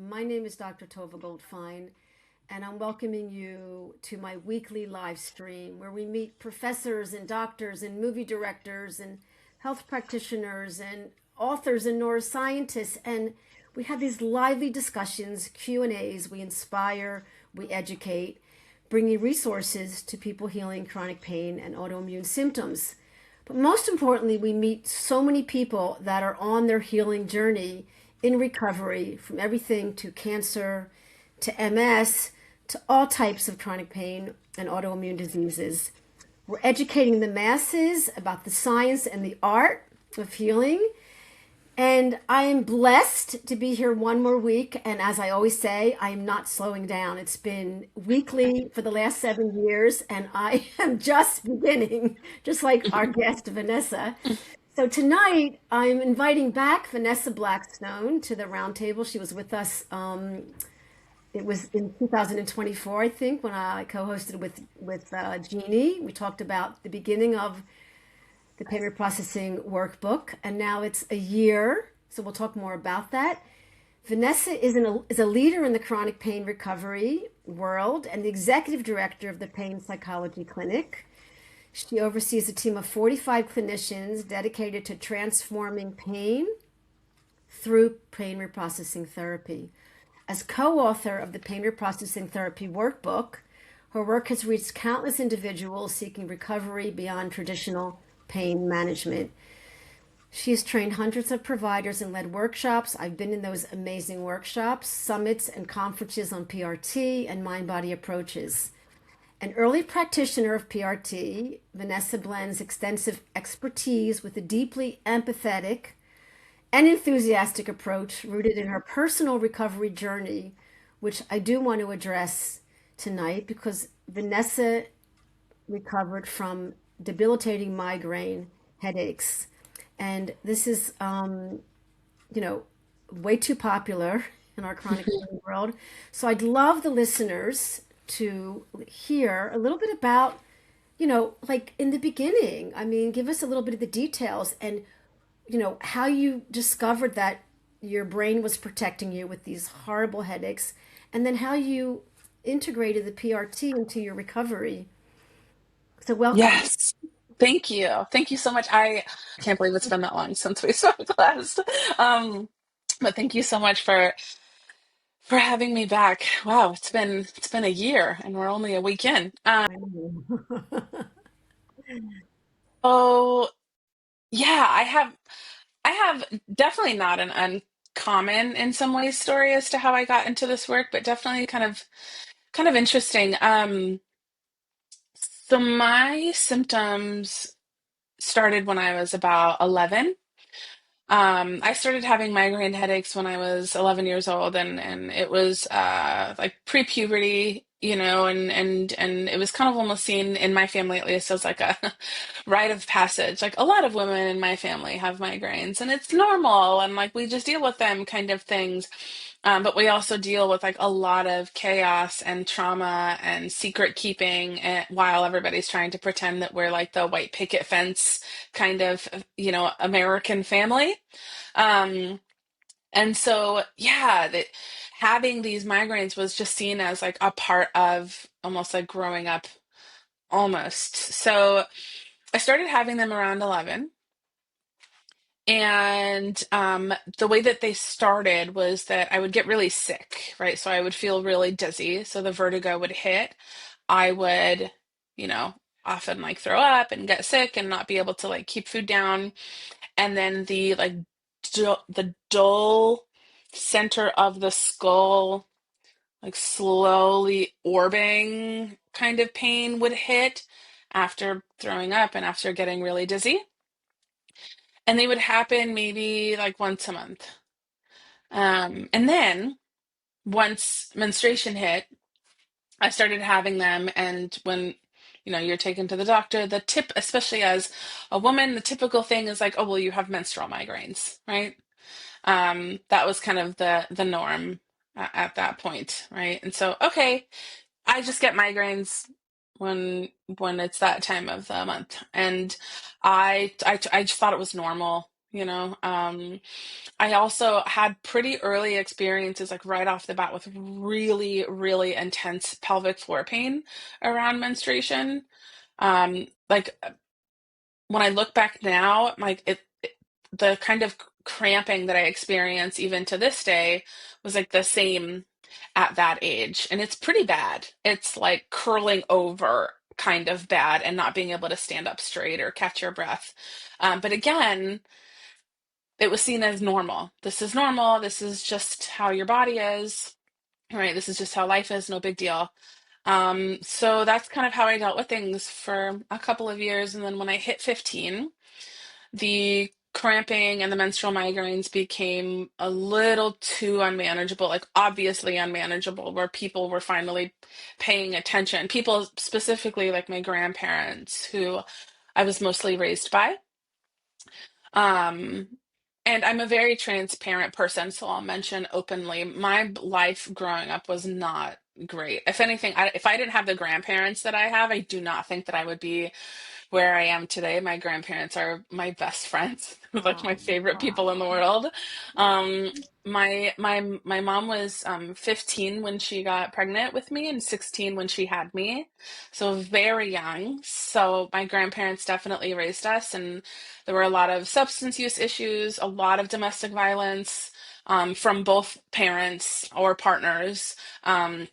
My name is Dr. Tovah Goldfine, and I'm welcoming you to my weekly live stream where we meet professors and doctors and movie directors and health practitioners and authors and neuroscientists, and we have these lively discussions, Q&As. We inspire, we educate, bringing resources to people healing chronic pain and autoimmune symptoms. But most importantly, we meet so many people that are on their healing journey in recovery from everything to cancer, to MS, to all types of chronic pain and autoimmune diseases. We're educating the masses about the science and the art of healing. And I am blessed to be here one more week. And as I always say, I am not slowing down. It's been weekly for the last 7 years, and I am just beginning, just like our guest, Vanessa. So tonight, I'm inviting back Vanessa Blackstone to the RoundTable. She was with us. It was in 2024, I think, when I co-hosted with Jeannie. We talked about the beginning of the Pain Reprocessing workbook, and now it's a year. So we'll talk more about that. Vanessa is a leader in the chronic pain recovery world and the executive director of the Pain Psychology Clinic. She oversees a team of 45 clinicians dedicated to transforming pain through pain reprocessing therapy. As co-author of the Pain Reprocessing Therapy workbook, her work has reached countless individuals seeking recovery beyond traditional pain management. She has trained hundreds of providers and led workshops. I've been in those amazing workshops, summits, and conferences on PRT and mind-body approaches. An early practitioner of PRT, Vanessa blends extensive expertise with a deeply empathetic and enthusiastic approach rooted in her personal recovery journey, which I do want to address tonight because Vanessa recovered from debilitating migraine headaches. And this is, way too popular in our chronic pain world. So I'd love the listeners to hear a little bit about, like in the beginning. I mean, give us a little bit of the details and, how you discovered that your brain was protecting you with these horrible headaches, and then how you integrated the PRT into your recovery. So welcome. Yes. Thank you. Thank you so much. I can't believe it's been that long since we spoke last. Um, but thank you so much for having me back. Wow, it's been a year and we're only a week in. Oh yeah, I have definitely not an uncommon in some ways story as to how I got into this work, but definitely kind of interesting. So my symptoms started when I was about 11. I started having migraine headaches when I was 11 years old, and it was like pre-puberty, and it was kind of almost seen in my family at least as like a rite of passage. Like a lot of women in my family have migraines, and it's normal, and like we just deal with them kind of things. But we also deal with like a lot of chaos and trauma and secret keeping, while everybody's trying to pretend that we're like the white picket fence kind of, American family. Um, and so, yeah, having these migraines was just seen as like a part of almost like growing up almost. So I started having them around 11. And the way that they started was that I would get really sick, right? So I would feel really dizzy. So the vertigo would hit. I would, you know, often like throw up and get sick and not be able to like keep food down. And then the dull center of the skull, like slowly orbing kind of pain would hit after throwing up and after getting really dizzy. And they would happen maybe like once a month. And then once menstruation hit, I started having them. And when, you're taken to the doctor, the tip, especially as a woman, the typical thing is like, oh, well, you have menstrual migraines, right? That was kind of the norm at that point, right? And so, okay, I just get migraines when it's that time of the month, and I just thought it was normal. I also had pretty early experiences, like right off the bat, with really, really intense pelvic floor pain around menstruation. Like when I look back now, like the kind of cramping that I experience even to this day was like the same at that age. And it's pretty bad. It's like curling over kind of bad and not being able to stand up straight or catch your breath. But again, it was seen as normal. This is normal. This is just how your body is, right? This is just how life is. No big deal. So that's kind of how I dealt with things for a couple of years. And then when I hit 15, the cramping and the menstrual migraines became a little too unmanageable, like obviously unmanageable, where people were finally paying attention. People specifically like my grandparents, who I was mostly raised by. Um, and I'm a very transparent person, so I'll mention openly, my life growing up was not great. If anything, if I didn't have the grandparents that I have, I do not think that I would be where I am today. My grandparents are my best friends, like my Oh, favorite people in the wow. world. Um, my mom was 15 when she got pregnant with me and 16 when she had me, so very young. So my grandparents definitely raised us, and there were a lot of substance use issues, a lot of domestic violence from both parents or partners. Um,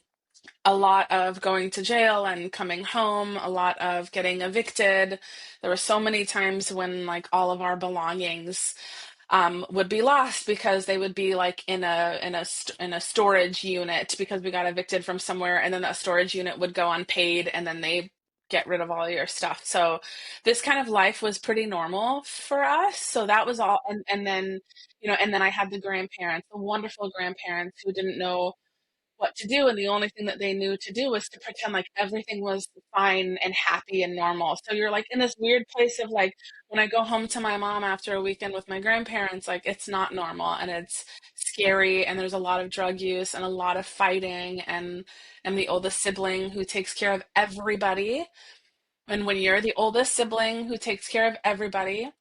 a lot of going to jail and coming home, a lot of getting evicted. There were so many times when like all of our belongings would be lost because they would be like in a storage unit because we got evicted from somewhere, and then that storage unit would go unpaid, and then they get rid of all your stuff. So this kind of life was pretty normal for us. So that was all, and then and then I had the grandparents, the wonderful grandparents who didn't know what to do, and the only thing that they knew to do was to pretend like everything was fine and happy and normal. So you're like in this weird place of like, when I go home to my mom after a weekend with my grandparents, like it's not normal and it's scary, and there's a lot of drug use and a lot of fighting, and I'm the oldest sibling who takes care of everybody. And when you're the oldest sibling who takes care of everybody,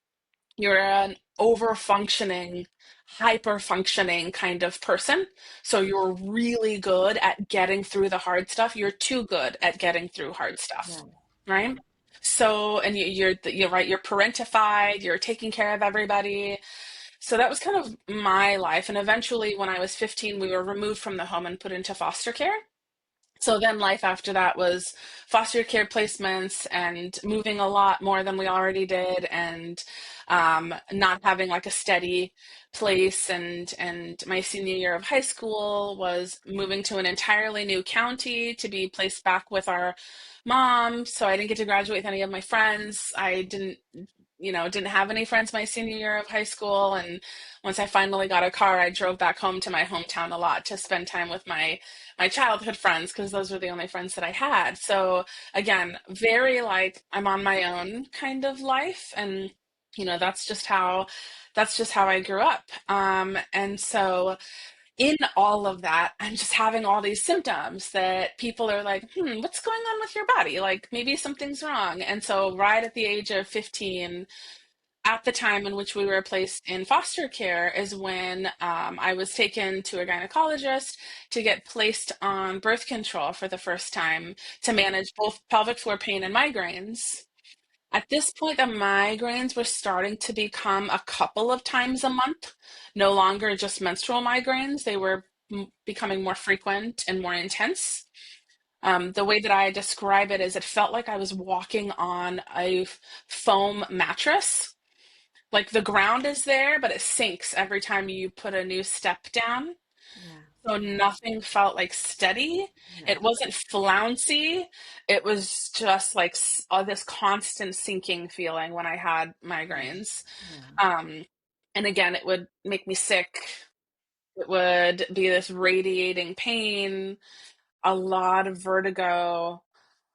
you're an over functioning, hyper functioning kind of person. So you're really good at getting through the hard stuff. You're too good at getting through hard stuff, Yeah. right? So, and you're right, you're parentified, you're taking care of everybody. So that was kind of my life. And eventually, when I was 15, we were removed from the home and put into foster care. So then life after that was foster care placements and moving a lot more than we already did, and not having like a steady place. And my senior year of high school was moving to an entirely new county to be placed back with our mom. So I didn't get to graduate with any of my friends. I didn't have any friends my senior year of high school. And once I finally got a car, I drove back home to my hometown a lot to spend time with my childhood friends, because those were the only friends that I had. So again, very like I'm on my own kind of life, and that's just how I grew up. And so in all of that, I'm just having all these symptoms that people are like, what's going on with your body? Like maybe something's wrong. And so right at the age of 15, at the time in which we were placed in foster care, is when I was taken to a gynecologist to get placed on birth control for the first time to manage both pelvic floor pain and migraines. At this point, the migraines were starting to become a couple of times a month, no longer just menstrual migraines. They were becoming more frequent and more intense. The way that I describe it is it felt like I was walking on a foam mattress. Like the ground is there, but it sinks every time you put a new step down. Yeah. So nothing felt like steady. Yeah. It wasn't flouncy. It was just like this constant sinking feeling when I had Yeah. migraines. Yeah. Um, and again, it would make me sick. It would be this radiating pain, a lot of vertigo,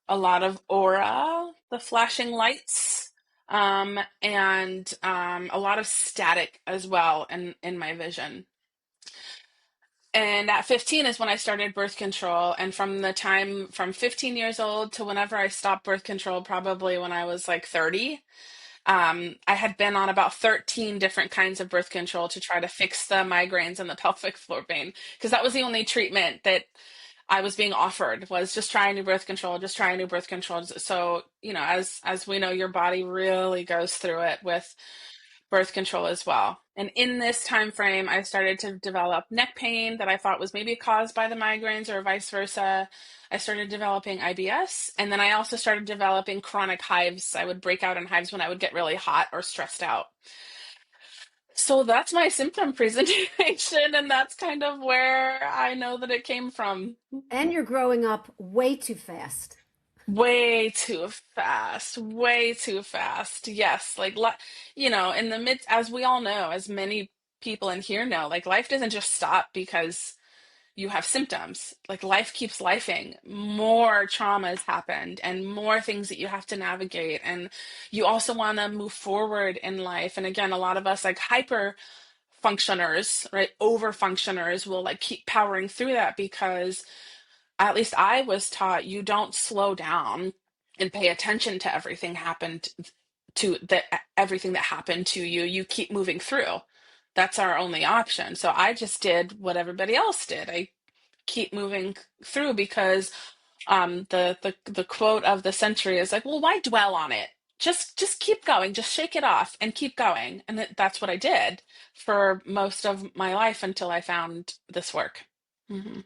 a lot of aura, the flashing lights, and a lot of static as well in my vision. And at 15 is when I started birth control. And from the time from 15 years old to whenever I stopped birth control, probably when I was like 30, I had been on about 13 different kinds of birth control to try to fix the migraines and the pelvic floor pain, because that was the only treatment that I was being offered, was just try a new birth control, just try a new birth control. So, as we know, your body really goes through it with birth control as well. And in this time frame, I started to develop neck pain that I thought was maybe caused by the migraines or vice versa. I started developing IBS, and then I also started developing chronic hives. I would break out in hives when I would get really hot or stressed out. So that's my symptom presentation, and that's kind of where I know that it came from. And you're growing up way too fast. Way too fast, way too fast. Yes, in the midst, as we all know, as many people in here know, like life doesn't just stop because you have symptoms. Like life keeps lifing. More traumas happened and more things that you have to navigate. And you also want to move forward in life. And again, a lot of us like hyper functioners, right? Over functioners will like keep powering through that because at least I was taught you don't slow down and pay attention to everything that happened to you. You keep moving through. That's our only option. So I just did what everybody else did. I keep moving through because the quote of the century is like, well, why dwell on it? Just keep going, just shake it off and keep going. And that's what I did for most of my life until I found this work. Hmm.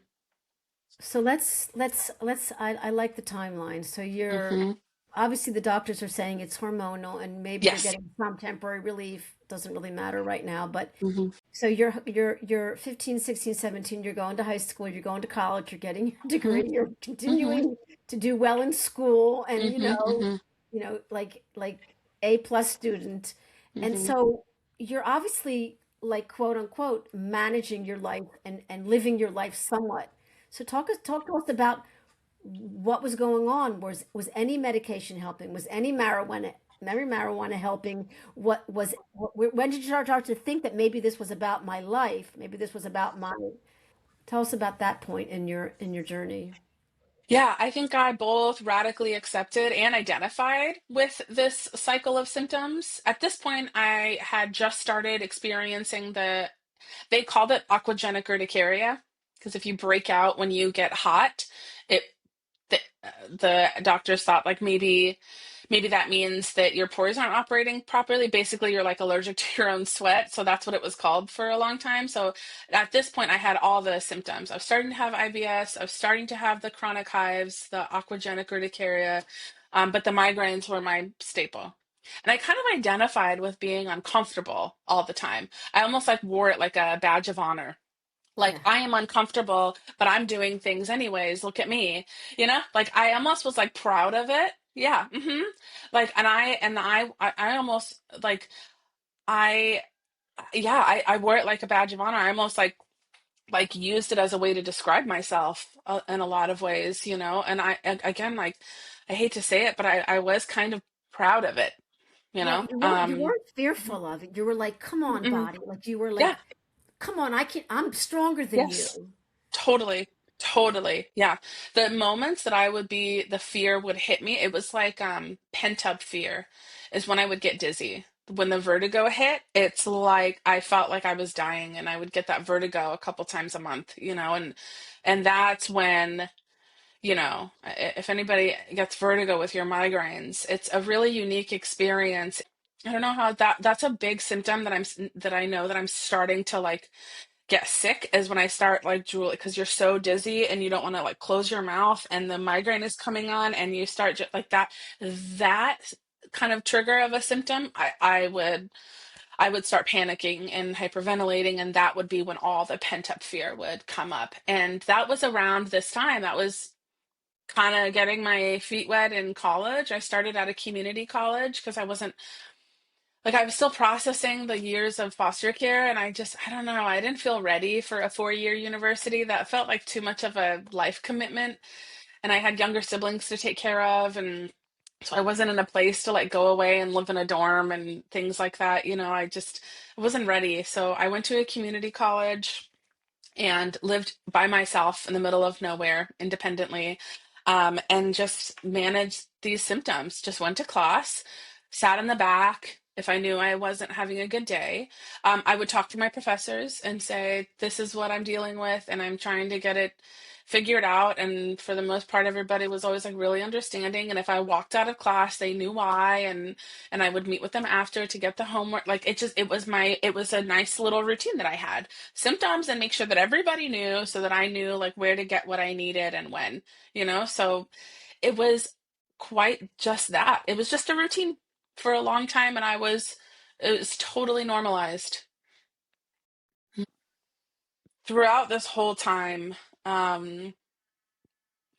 So I like the timeline. So you're Hmm. obviously the doctors are saying it's hormonal and maybe you're Yes. getting some temporary relief. Doesn't really matter right now, but Hmm. so you're 15, 16, 17, you're going to high school, you're going to college, you're getting your Hmm. degree, you're Hmm. continuing to do well in school and Hmm. Hmm. like A plus student. And Hmm. so you're obviously like quote unquote managing your life and living your life somewhat. So talk to us about what was going on. Was any medication helping? Was any marijuana helping? When did you start to think that maybe this was about my life? Maybe this was about my. Tell us about that point in your journey. Yeah, I think I both radically accepted and identified with this cycle of symptoms. At this point, I had just started experiencing they called it aquagenic urticaria, because if you break out when you get hot, it the doctors thought like maybe that means that your pores aren't operating properly. Basically, you're like allergic to your own sweat. So that's what it was called for a long time. So at this point, I had all the symptoms. I was starting to have IBS. I was starting to have the chronic hives, the aquagenic urticaria, but the migraines were my staple. And I kind of identified with being uncomfortable all the time. I almost like wore it like a badge of honor. Like Yeah. I am uncomfortable, but I'm doing things anyways. Look at me, Like I almost was like proud of it. Yeah. Like, I almost like I, yeah, I wore it like a badge of honor. I almost like used it as a way to describe myself in a lot of ways, And again, like, I hate to say it, but I was kind of proud of it, you Yeah, know. you weren't Mhm. fearful of it. You were like, "Come on, Mm-mm. body." Like you were Yeah. like, "Come on, I can I'm stronger than Yes. you." Totally. Totally. Yeah. The moments that the fear would hit me, it was like pent up fear is when I would get dizzy. When the vertigo hit, it's like I felt like I was dying and I would get that vertigo a couple times a month, and that's when, if anybody gets vertigo with your migraines, it's a really unique experience. I don't know how that's a big symptom that I know that I'm starting to like get sick is when I start like drooling because you're so dizzy and you don't want to like close your mouth and the migraine is coming on and you start like that kind of trigger of a symptom. I would start panicking and hyperventilating, and that would be when all the pent up fear would come up. And that was around this time. That was kind of getting my feet wet in college. I started at a community college because I was still processing the years of foster care, and I don't know, I didn't feel ready for a 4-year university. That felt like too much of a life commitment. And I had younger siblings to take care of. And so I wasn't in a place to like go away and live in a dorm and things like that. I wasn't ready. So I went to a community college and lived by myself in the middle of nowhere independently, and just managed these symptoms. Just went to class, sat in the back. If I knew I wasn't having a good day, I would talk to my professors and say, this is what I'm dealing with, and I'm trying to get it figured out. And for the most part, everybody was always like really understanding. And if I walked out of class, they knew why, and I would meet with them after to get the homework. Like it was a nice little routine that I had. Symptoms and make sure that everybody knew so that I knew like where to get what I needed and when, So it was quite just that. It was just a routine for a long time, and it was totally normalized. Throughout this whole time, um,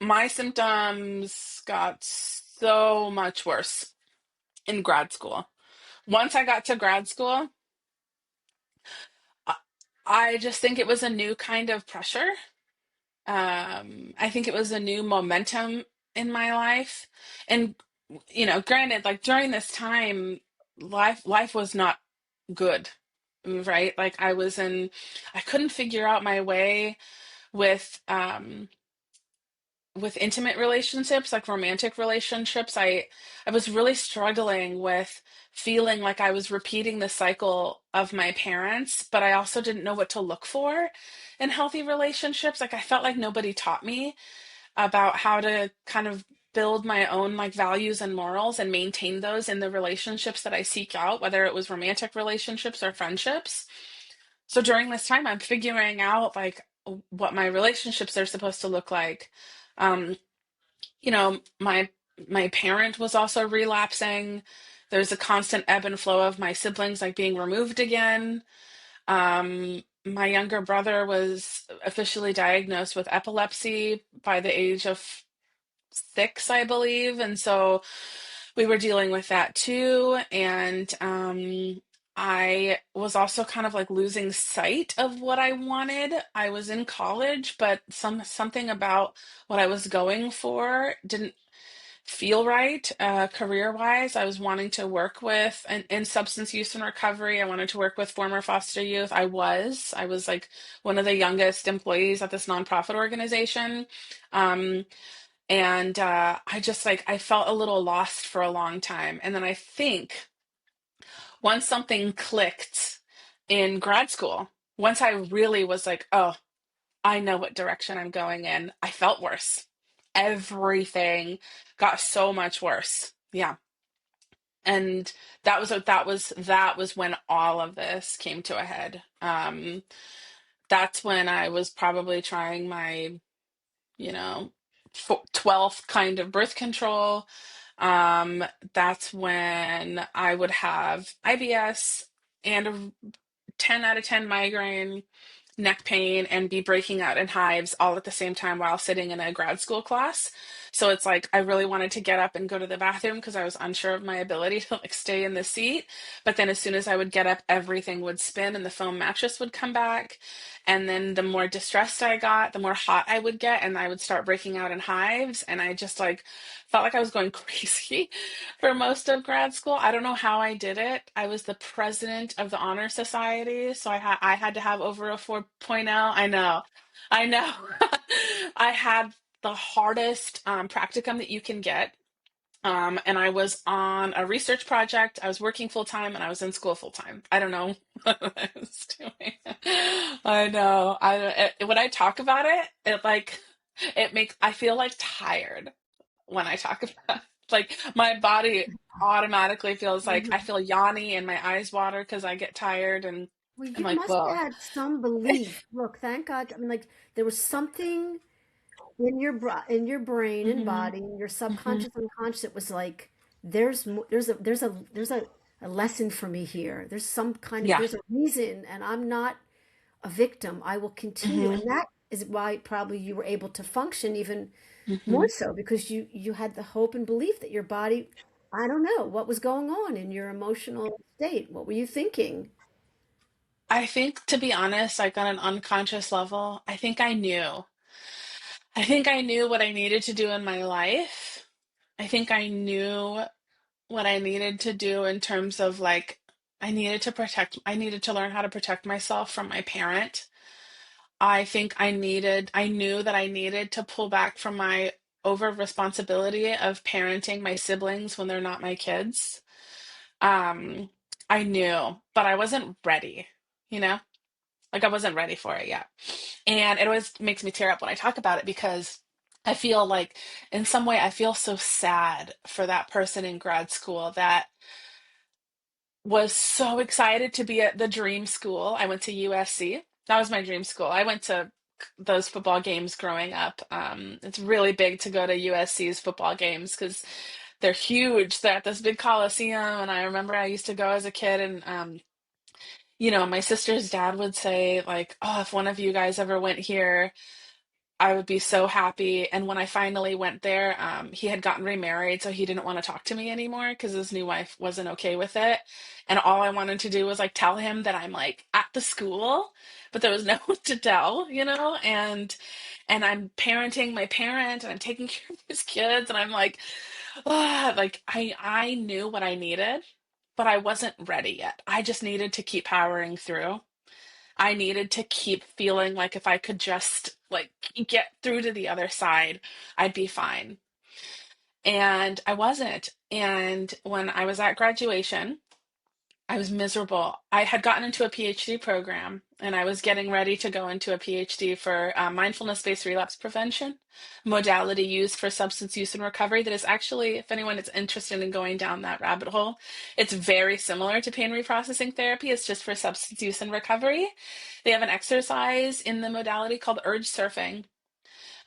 my symptoms got so much worse in grad school. Once I got to grad school, I I just think it was a new kind of pressure. I think it was a new momentum in my life. And, granted, like during this time, life was not good, right? Like I couldn't figure out my way with, with intimate relationships, like romantic relationships. I was really struggling with feeling like I was repeating the cycle of my parents, but I also didn't know what to look for in healthy relationships. Like I felt like nobody taught me about how to kind of build my own like values and morals and maintain those in the relationships that I seek out, whether it was romantic relationships or friendships. So during this time, I'm figuring out like what my relationships are supposed to look like. Um, my parent was also relapsing. There's a constant ebb and flow of my siblings like being removed again. My younger brother was officially diagnosed with epilepsy by the age of 6, I believe. And so we were dealing with that too. And I was also kind of like losing sight of what I wanted. I was in college, but something about what I was going for didn't feel right, career wise. I was wanting to work with in substance use and recovery. I wanted to work with former foster youth. I was like one of the youngest employees at this nonprofit organization. Um, and I just like I felt a little lost for a long time. And then I think once something clicked in grad school, once I really was like, oh, I know what direction I'm going in, I felt worse. Everything got so much worse. Yeah. And that was when all of this came to a head. That's when I was probably trying my, you know, 12th kind of birth control. Um, that's when I would have IBS and a 10 out of 10 migraine, neck pain, and be breaking out in hives all at the same time while sitting in a grad school class. So it's like I really wanted to get up and go to the bathroom because I was unsure of my ability to like stay in the seat. But then as soon as I would get up, everything would spin and the foam mattress would come back. And then the more distressed I got, the more hot I would get, and I would start breaking out in hives. And I just like felt like I was going crazy for most of grad school. I don't know how I did it. I was the president of the honor society, so I had to have over a 4.0. I know. I had the hardest practicum that you can get. And I was on a research project. I was working full time and I was in school full time. I don't know what I was doing. I know. When I talk about it, I feel like tired when I talk about it. Like my body automatically feels like I Mhm. feel yawny and my eyes water because I get tired and Well, I'm you like, must whoa. have had some belief. Look, thank God. I mean, like there was something in in your brain and Hmm. body, in your Hmm. subconscious, unconscious. It was like there's a lesson for me here. There's some kind of Yeah. there's a reason, and I'm not a victim. I will continue, Hmm. and that is why probably you were able to function even Hmm. more so because you had the hope and belief that your body. I don't know what was going on in your emotional state. What were you thinking? I think, to be honest, like on an unconscious level, I think I knew what I needed to do in my life. I think I knew what I needed to do in terms of like, I needed to learn how to protect myself from my parent. I knew that I needed to pull back from my over responsibility of parenting my siblings when they're not my kids. um, I knew, but I wasn't ready, you know? Like I wasn't ready for it yet. And it always makes me tear up when I talk about it because I feel like in some way I feel so sad for that person in grad school that was so excited to be at the dream school. I went to USC. That was my dream school. I went to those football games growing up. It's really big to go to USC's football games because they're huge. They're at this big coliseum, and I remember I used to go as a kid, and my sister's dad would say like, "Oh, if one of you guys ever went here, I would be so happy." And when I finally went there, he had gotten remarried, so he didn't want to talk to me anymore because his new wife wasn't okay with it. And all I wanted to do was like tell him that I'm like at the school, but there was no one to tell, and I'm parenting my parent and I'm taking care of his kids, and I'm like, ah, like I knew what I needed, but I wasn't ready yet. I just needed to keep powering through. I needed to keep feeling like if I could just like get through to the other side, I'd be fine. And I wasn't. And when I was at graduation, I was miserable. I had gotten into a PhD program and I was getting ready to go into a PhD for mindfulness-based relapse prevention, modality used for substance use and recovery. That is actually, if anyone is interested in going down that rabbit hole, it's very similar to pain reprocessing therapy. It's just for substance use and recovery. They have an exercise in the modality called urge surfing.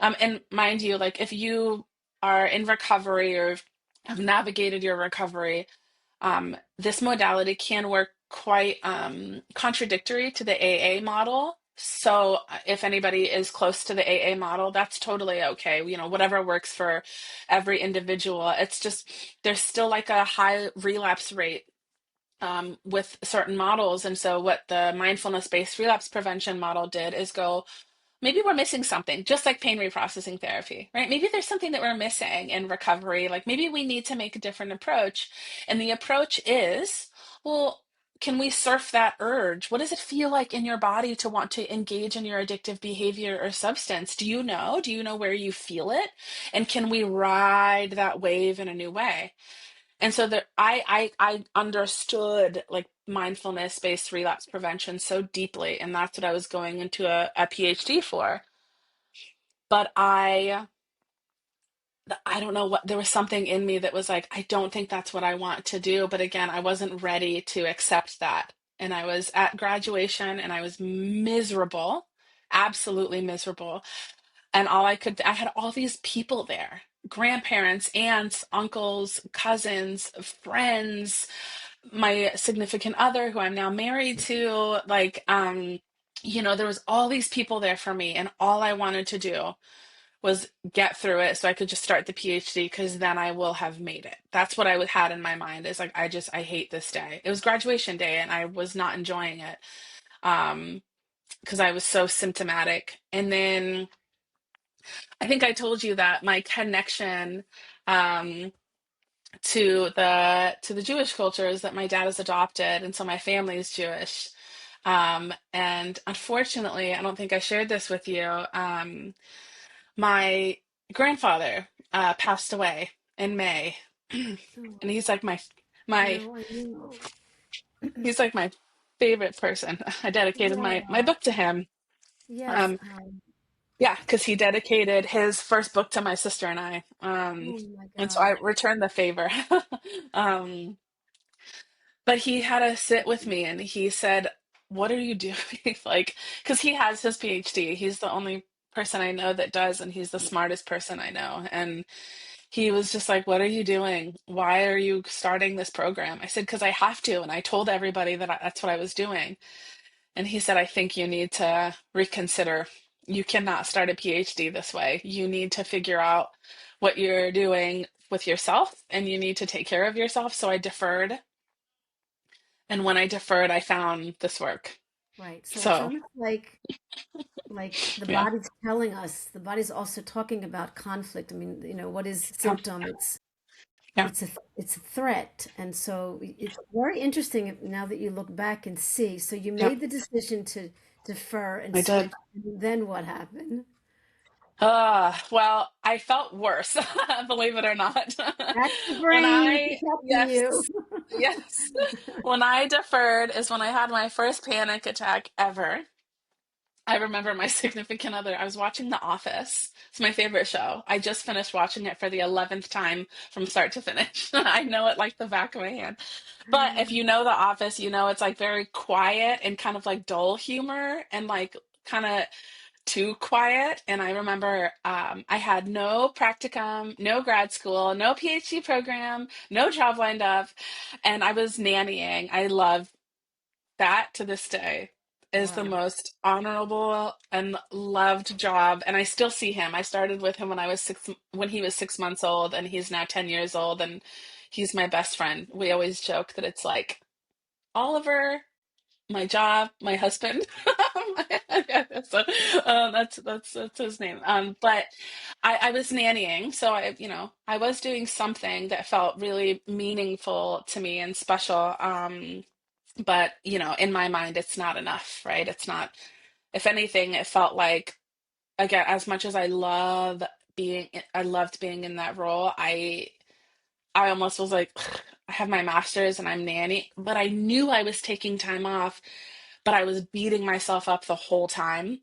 And mind you, like if you are in recovery or have navigated your recovery, this modality can work quite contradictory to the AA model. So if anybody is close to the AA model, that's totally okay. Whatever works for every individual. It's just there's still like a high relapse rate with certain models. And so what the mindfulness-based relapse prevention model did is go, maybe we're missing something, just like pain reprocessing therapy, right? Maybe there's something that we're missing in recovery. Like maybe we need to make a different approach. And the approach is, well, can we surf that urge? What does it feel like in your body to want to engage in your addictive behavior or substance? Do you know? Do you know where you feel it? And can we ride that wave in a new way? And so I understood like mindfulness-based relapse prevention so deeply, and that's what I was going into a PhD for. But I don't know what there was something in me that was like, I don't think that's what I want to do. But again, I wasn't ready to accept that. And I was at graduation and I was miserable, absolutely miserable. And I had all these people there, grandparents, aunts, uncles, cousins, friends, my significant other who I'm now married to. Like, there was all these people there for me, and all I wanted to do was get through it so I could just start the PhD because then I will have made it. That's what I had in my mind is like, I hate this day. It was graduation day and I was not enjoying it because I was so symptomatic. And then I think I told you that my connection um, to the Jewish culture is that my dad is adopted, and so my family is Jewish. And unfortunately, I don't think I shared this with you. My grandfather passed away in May, and Oh, he's like my no, I know. he's like my favorite person. I dedicated my Yeah. book to him. Yes. Um, yeah, because he dedicated his first book to my sister and I. Oh my And so I God. returned the favor. um, but he had to sit with me and he said, "What are you doing?" Like, because he has his PhD. He's the only person I know that does, and he's the smartest person I know. And he was just like, "What are you doing? Why are you starting this program?" I said, "Because I have to." And I told everybody that that's what I was doing. And he said, "I think you need to reconsider. You cannot start a PhD this way. You need to figure out what you're doing with yourself and you need to take care of yourself." So I deferred. And when I deferred, I found this work. Right. So it's So, almost like the yeah. body's telling us, the body's also talking about conflict. I mean, what is Yeah. symptom? Yeah. It's a threat. And so it's very interesting now that you look back and see. So you Yeah. made the decision to defer and I did. switch. And then what happened? Well, I felt worse, believe it or not. That's the When brain I, protecting yes, you. Yes. When I deferred is when I had my first panic attack ever. I remember my significant other. I was watching The Office. It's my favorite show. I just finished watching it for the 11th time from start to finish. I know it like the back of my hand. But if you know The Office, you know it's like very quiet and kind of like dull humor and like kind of too quiet. And I remember I had no practicum, no grad school, no PhD program, no job lined up, and I was nannying. I love that to this day is the Wow. most honorable and loved job. And I still see him. I started with him when I was when he was 6 months old, and he's now 10 years old, and he's my best friend. We always joke that it's like Oliver, my job, my husband. So that's his name. But I was nannying, so I was doing something that felt really meaningful to me and special. But in my mind, it's not enough, right? It's not. If anything, it felt like, again, as much as I loved being in that role. I almost was like, I have my master's and I'm nanny, but I knew I was taking time off, but I was beating myself up the whole time.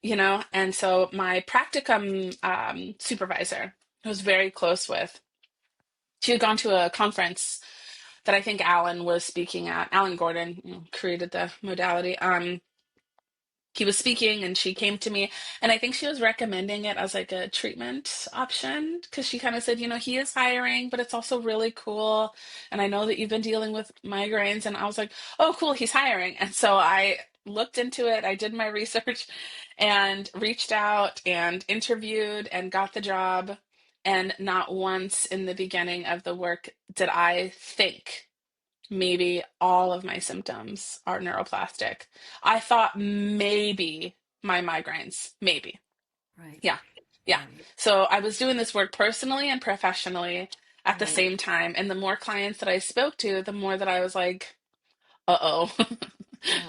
And so my practicum supervisor, who I was very close with, she had gone to a conference that I think Alan was speaking at. Alan Gordon, created the modality. He was speaking and she came to me, and I think she was recommending it as like a treatment option because she kind of said, he is hiring, but it's also really cool, and I know that you've been dealing with migraines. And I was like, oh cool, he's hiring. And so I looked into it, I did my research and reached out and interviewed and got the job. And not once in the beginning of the work did I think maybe all of my symptoms are neuroplastic. I thought maybe my migraines, maybe. Right. Yeah. Yeah. Right. So I was doing this work personally and professionally at the Right. same time. And the more clients that I spoke to, the more that I was like, uh-oh,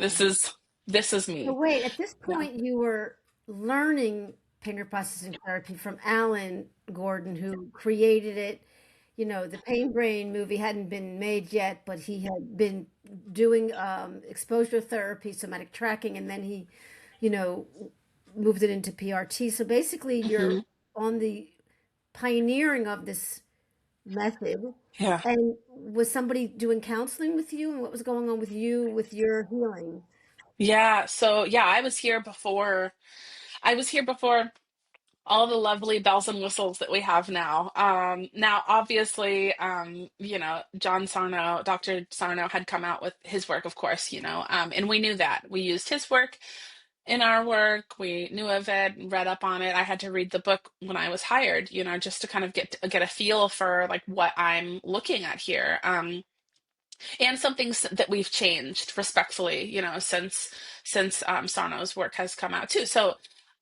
this Wow. is this is So me. wait, at this Yeah. point you were learning pain reprocessing therapy from Alan Gordon, who created it. The Pain Brain movie hadn't been made yet, but he had been doing exposure therapy, somatic tracking, and then he, you know, moved it into PRT. So basically, you're Hmm. on the pioneering of this method. Yeah. And was somebody doing counseling with you, and what was going on with you with your healing? Yeah. So yeah, I was here before all the lovely bells and whistles that we have now. Now, obviously, John Sarno, Dr. Sarno had come out with his work, of course, and we knew that. We used his work in our work. We knew of it, read up on it. I had to read the book when I was hired, just to kind of get a feel for like what I'm looking at here. And some things that we've changed respectfully, since Sarno's work has come out too. So,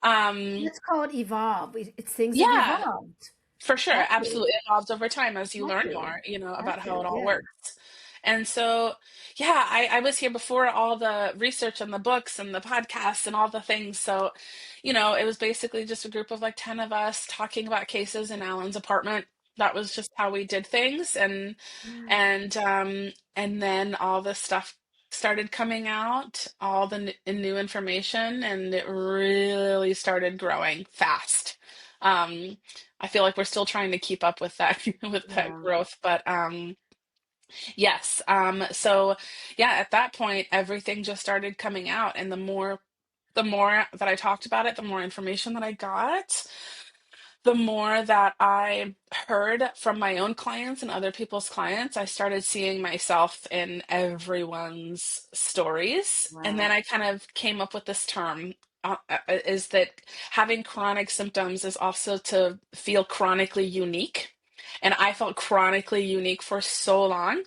um, Let's call it evolve. Things have yeah, evolved. for sure, Have to. absolutely. It evolves over time as you Have learn to. more, Have about how to. it all Yeah. works. And so, yeah, I was here before all the research and the books and the podcasts and all the things. So, it was basically just a group of like 10 of us talking about cases in Alan's apartment. That was just how we did things. And then all this stuff started coming out, all the new information, and it really started growing fast. Um, I feel like we're still trying to keep up with that with that Yeah. growth, but yes. So yeah, at that point, everything just started coming out, and the more that I talked about it, the more information that I got, the more that I heard from my own clients and other people's clients. I started seeing myself in everyone's stories. And then Wow. I kind of came up with this term, is that having chronic symptoms is also to feel chronically unique. And I felt chronically unique for so long,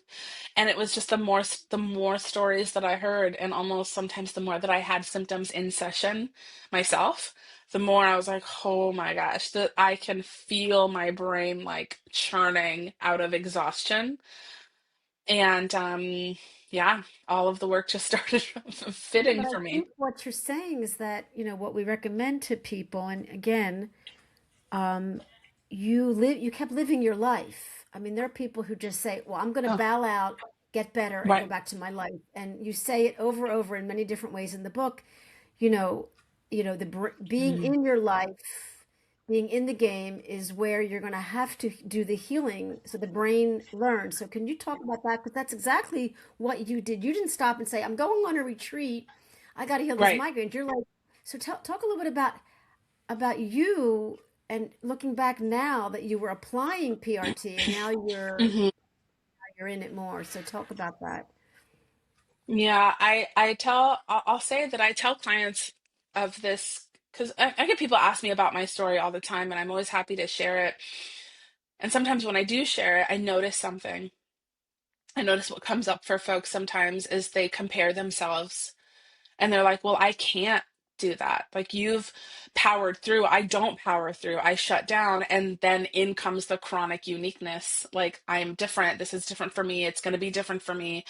and it was just the more stories that I heard, and almost sometimes the more that I had symptoms in session myself, the more I was like, oh my gosh, that I can feel my brain like churning out of exhaustion. And yeah, all of the work just started Yeah, fitting but I for me. think what you're saying is that, what we recommend to people, and again, you kept living your life. I mean, there are people who just say, well, I'm going to Oh, bow out, get better, and go right. back to my life. And you say it over and over in many different ways in the book. you know being Mhm. in your life, being in the game is where you're going to have to do the healing so the brain learns. So can you talk about that? Because that's exactly what you did. You didn't stop and say, I'm going on a retreat, I got to heal these Right. migraines. You're like, so talk a little bit about you, and looking back now that you were applying PRT and now hmm you're in it more. So talk about that. Yeah, I'll say that I tell clients of this because I get people ask me about my story all the time, and I'm always happy to share it. And sometimes when I do share it, I notice something. I notice what comes up for folks sometimes is they compare themselves and they're like, well, I can't do that. Like you've powered through. I don't power through. I shut down. And then in comes the chronic uniqueness. Like I'm different. This is different for me. It's going to be different for me.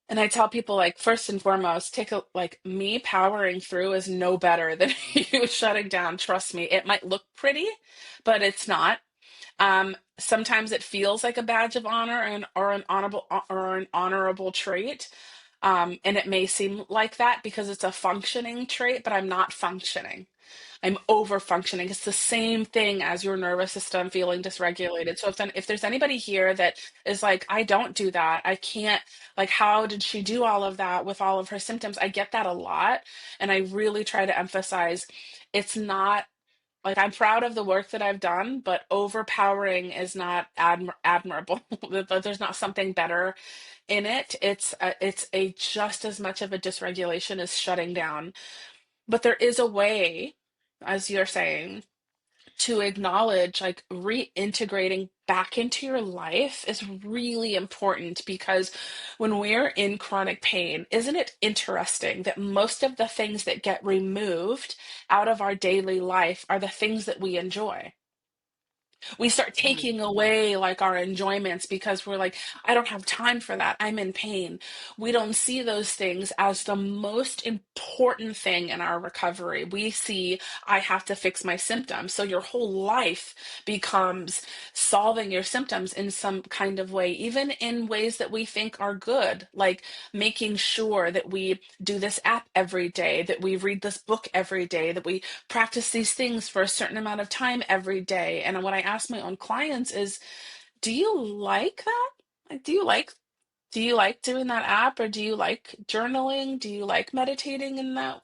And I tell people, like, first and foremost, take a, like, me powering through is no better than you shutting down. Trust me. It might look pretty, but it's not. Sometimes it feels like a badge of honor and or an honorable trait. And it may seem like that because it's a functioning trait, but I'm not functioning. I'm over functioning. It's the same thing as your nervous system feeling dysregulated. So if there's anybody here that is like, I don't do that, I can't, like, how did she do all of that with all of her symptoms? I get that a lot. And I really try to emphasize it's not like I'm proud of the work that I've done, but overpowering is not admirable. There's not something better in it. It's a just as much of a dysregulation as shutting down. But there is a way, as you're saying, to acknowledge like reintegrating back into your life is really important because when we're in chronic pain, isn't it interesting that most of the things that get removed out of our daily life are the things that we enjoy? We start Right. taking away like our enjoyments because we're like, I don't have time for that. I'm in pain. We don't see those things as the most important thing in our recovery. We see, I have to fix my symptoms. So your whole life becomes solving your symptoms in some kind of way, even in ways that we think are good, like making sure that we do this app every day, that we read this book every day, that we practice these things for a certain amount of time every day. And what I ask my own clients is, do you like that? Like, do you like doing that app or do you like journaling? Do you like meditating in that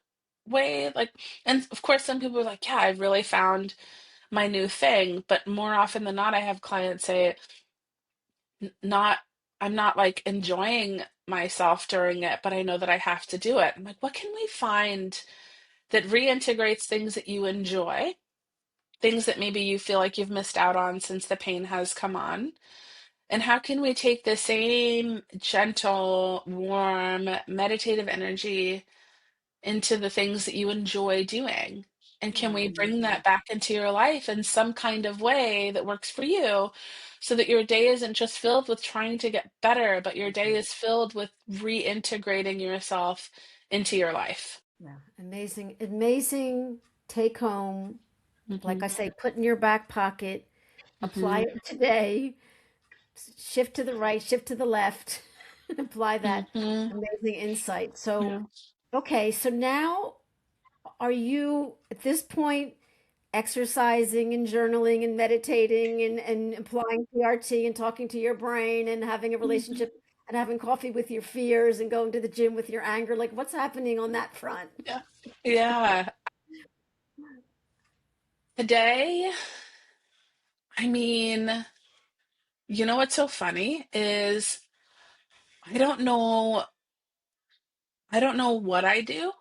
way? Like, and of course, some people are like, yeah, I've really found my new thing. But more often than not, I have clients say, not, I'm not like enjoying myself during it, but I know that I have to do it. I'm like, what can we find that reintegrates things that you enjoy, things that maybe you feel like you've missed out on since the pain has come on? And how can we take the same gentle, warm, meditative energy into the things that you enjoy doing? And can Oh, we bring amazing. that back into your life in some kind of way that works for you so that your day isn't just filled with trying to get better, but your day is filled with reintegrating yourself into your life? Yeah, amazing, amazing take home. Like hmm I say, put in your back pocket, apply hmm it today, shift to the right, shift to the left, and apply that hmm amazing insight. So, Yeah. okay, so now are you at this point exercising and journaling and meditating and applying PRT and talking to your brain and having a Mhm. relationship and having coffee with your fears and going to the gym with your anger? Like, what's happening on that front? Yeah. Yeah. Today, I mean, you know what's so funny is I don't know I don't know what I do.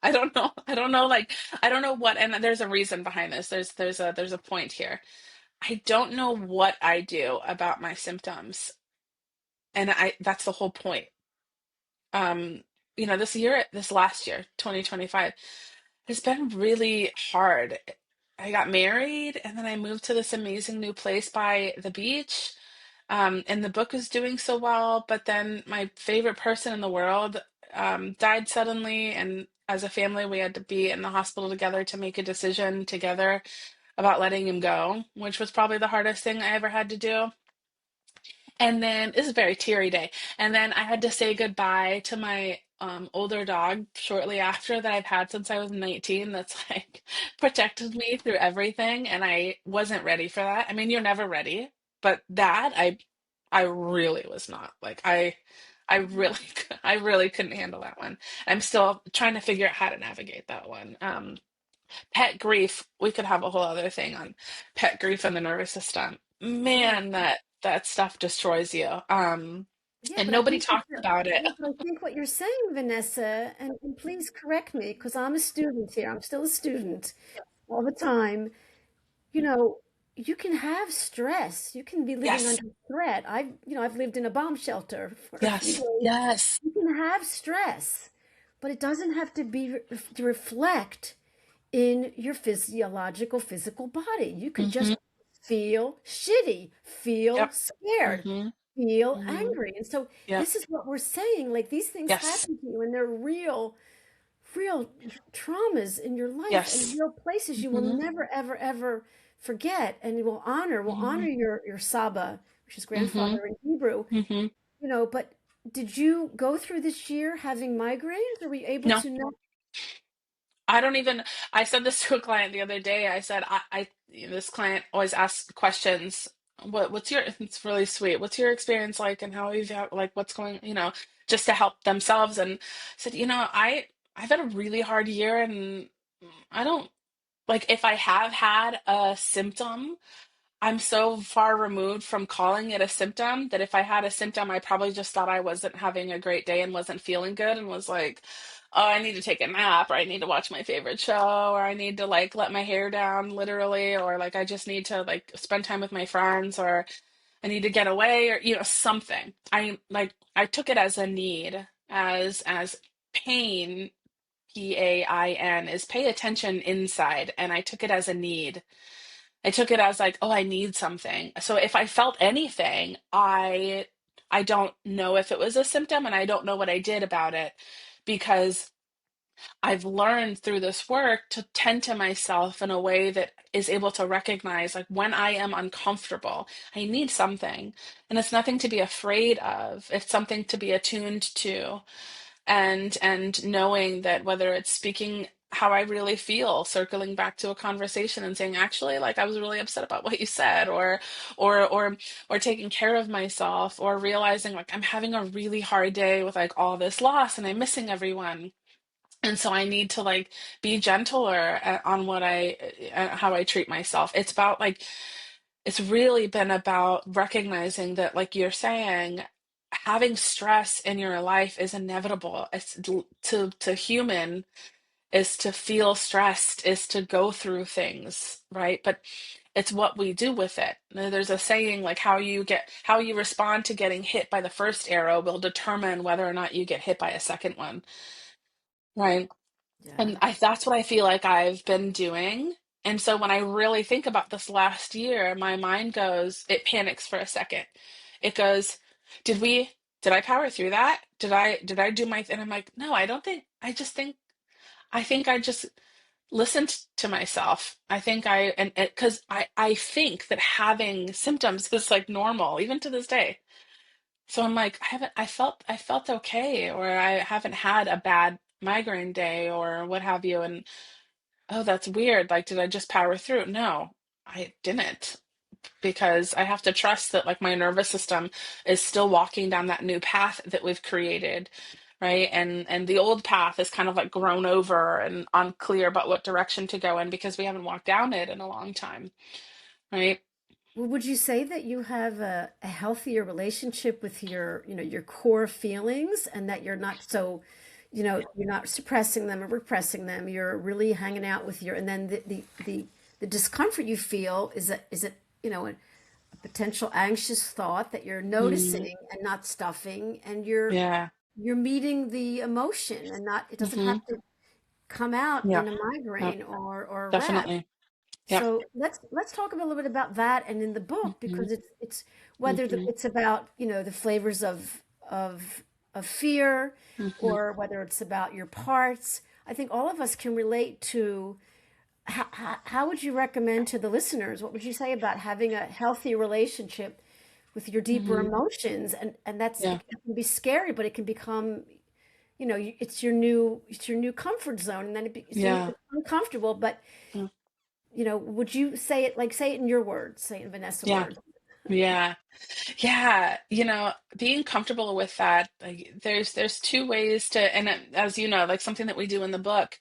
I don't know. I don't know like I don't know what, and there's a reason behind this. There's a point here. I don't know what I do about my symptoms. And I that's the whole point. Um, this last year, 2025, has been really hard. I got married and then I moved to this amazing new place by the beach. And the book is doing so well, but then my favorite person in the world died suddenly, and as a family, we had to be in the hospital together to make a decision together about letting him go, which was probably the hardest thing I ever had to do. And then this is a very teary day. And then I had to say goodbye to my older dog shortly after that I've had since I was 19. That's like protected me through everything, and I wasn't ready for that. I mean, you're never ready, but that I really was not. Like I really I really couldn't handle that one. I'm still trying to figure out how to navigate that one. Pet grief, we could have a whole other thing on pet grief and the nervous system. Yeah. Man, that stuff destroys you. Yeah, And but I nobody think talks about it. yeah, but I think what you're saying, Vanessa, and please correct me because I'm a student here. I'm still a student all the time. You know, you can have stress. You can be living Yes, under threat. I've lived in a bomb shelter for a few yes, days. yes. You can have stress, but it doesn't have to be to reflect in your physiological physical body. You can Mm-hmm. just feel shitty, feel Yep. scared, Mm-hmm. feel Mm-hmm. angry. And so Yep. this is what we're saying. Like these things Yes. happen to you and they're real traumas in your life and Yes. real places you will Mm-hmm. never, ever, ever forget. And you will honor Mm-hmm. your Saba, which is Mm-hmm. grandfather in Hebrew, Mm-hmm. but did you go through this year having migraines? Or were you able No. to not? I don't even, I said this to a client the other day. I said, this client always asks questions. What's your, it's really sweet. What's your experience like and how you've had, like, what's going, just to help themselves. And I said, I've had a really hard year and I don't, like, if I have had a symptom, I'm so far removed from calling it a symptom that if I had a symptom, I probably just thought I wasn't having a great day and wasn't feeling good and was like, oh, I need to take a nap, or I need to watch my favorite show, or I need to like let my hair down literally, or like I just need to like spend time with my friends, or I need to get away, or something. I took it as a need, as pain, PAIN is pay attention inside, and I took it as a need. I took it as like, oh, I need something. So if I felt anything, I don't know if it was a symptom and I don't know what I did about it because I've learned through this work to tend to myself in a way that is able to recognize like when I am uncomfortable, I need something. And it's nothing to be afraid of. It's something to be attuned to and knowing that whether it's speaking how I really feel, circling back to a conversation and saying, actually, like I was really upset about what you said, or or taking care of myself, or realizing like I'm having a really hard day with like all this loss and I'm missing everyone. And so I need to like be gentler on what how I treat myself. It's about like it's really been about recognizing that, like you're saying, having stress in your life is inevitable. It's to human is to feel stressed, is to go through things, right? But it's what we do with it. There's a saying like how you respond to getting hit by the first arrow will determine whether or not you get hit by a second one, right? And Yeah. that's what I feel like I've been doing. And so when I really think about this last year, my mind goes, it panics for a second. It goes, did we, did I power through that? Did I do my, and I'm like, no, I don't think, I think I just listened to myself. I think and because I think that having symptoms is like normal, even to this day. So I'm like, I felt okay, or I haven't had a bad migraine day or what have you. And oh, that's weird. Like, did I just power through? No, I didn't, because I have to trust that like my nervous system is still walking down that new path that we've created, right? And the old path is kind of like grown over and unclear about what direction to go in because we haven't walked down it in a long time, right? Well, would you say that you have a healthier relationship with your core feelings and that you're not so, you're not suppressing them or repressing them. You're really hanging out with and then the discomfort you feel is it, a potential anxious thought that you're Mm, noticing and not stuffing and yeah. you're meeting the emotion and not, it doesn't have Mm-hmm. to come out Yeah. in a Yeah. migraine or a rash. Definitely. Yeah. So let's talk a little bit about that and in the book Mm-hmm. because it's whether Mm-hmm. it's about the flavors of of fear Mm-hmm. or whether it's about your parts. I think all of us can relate to how would you recommend to the listeners? What would you say about having a healthy relationship with your deeper Hmm. emotions? And that's Yeah, it can be scary, but it can become, it's your new comfort zone, and then yeah, it's uncomfortable. But yeah, would you say it like say it in your words, say it in Vanessa yeah, words? yeah. Yeah, being comfortable with that, like there's two ways to, and as you know, like something that we do in the book,